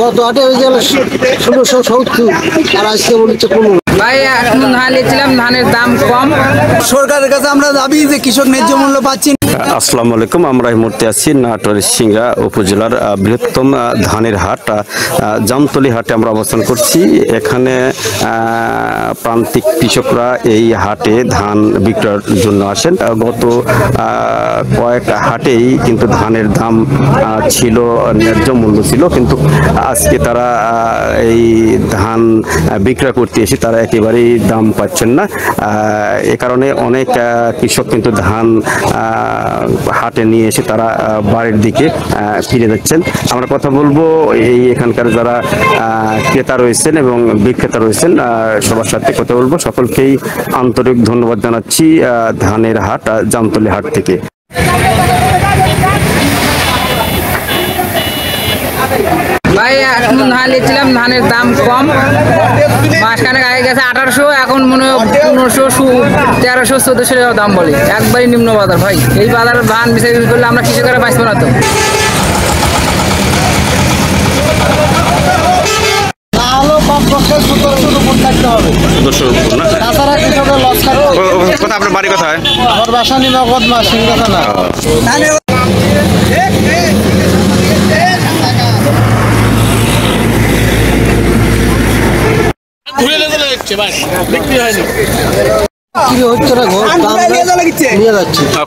গত হাটে হয়ে গেল 1670 আর আজকে বলছে 15। ভাই এখন ধান নিয়েছিলাম, ধানের দাম কম। সরকারের কাছে আমরা দাবি যে কৃষক ন্যায্য মূল্য পাচ্ছি। আসসালামু আলাইকুম। আমরা এই মুহূর্তে আছি নাটোরের সিংড়া উপজেলার বৃহত্তম ধানের হাট জামতলী হাটে আমরা অবস্থান করছি। এখানে প্রান্তিক কৃষকরা এই হাটে ধান বিক্রয়ের জন্য আসেন। গত কয়েক হাটেই কিন্তু ধানের দাম ছিল, ন্যায্য মূল্য ছিল, কিন্তু আজকে তারা এই ধান বিক্রয় করতে এসে তারা একেবারেই দাম পাচ্ছেন না। এ কারণে অনেক কৃষক কিন্তু ধান হাটে নিয়ে এসে তারা বাড়ির দিকে ফিরে যাচ্ছেন। আমরা কথা বলবো এই এখানকার যারা ক্রেতা রয়েছেন এবং বিক্রেতা রয়েছেন সবার সাথে কথা বলবো। সকলকেই আন্তরিক ধন্যবাদ জানাচ্ছি ধানের হাট জামতলী হাট থেকে। ভাই এখন ধান নিয়েছিলাম, ধানের দাম কম। মাসখানেক আগে গেছে 1800, এখন মনে হয় 1500, 1300, 1400 টাকা দাম বলে। একবারই নিম্ন বাজার ভাই। এই বাজারে ধান বিক্রি করলে আমরা কৃষকেরা বাঁচবো না তো। আপনার বাড়ি কোথায়? বাসা নিমাগত মা সিংড়া থানা।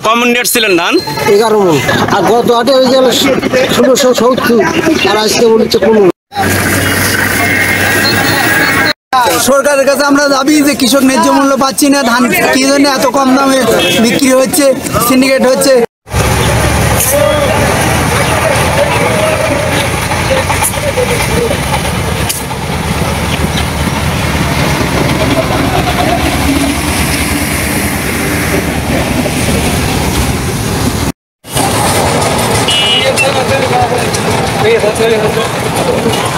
কম নেট ছিলেন ধান 11 মণ, আর গত হাটে হয়ে গেল 1670 আর আজকে বলছে 15। সরকারের কাছে আমরা দাবি যে কৃষক ন্যায্য মূল্য পাচ্ছি না। ধান কি জন্য এত কম দামে বিক্রি হচ্ছে, সিন্ডিকেট হচ্ছে। ঠিক আছে।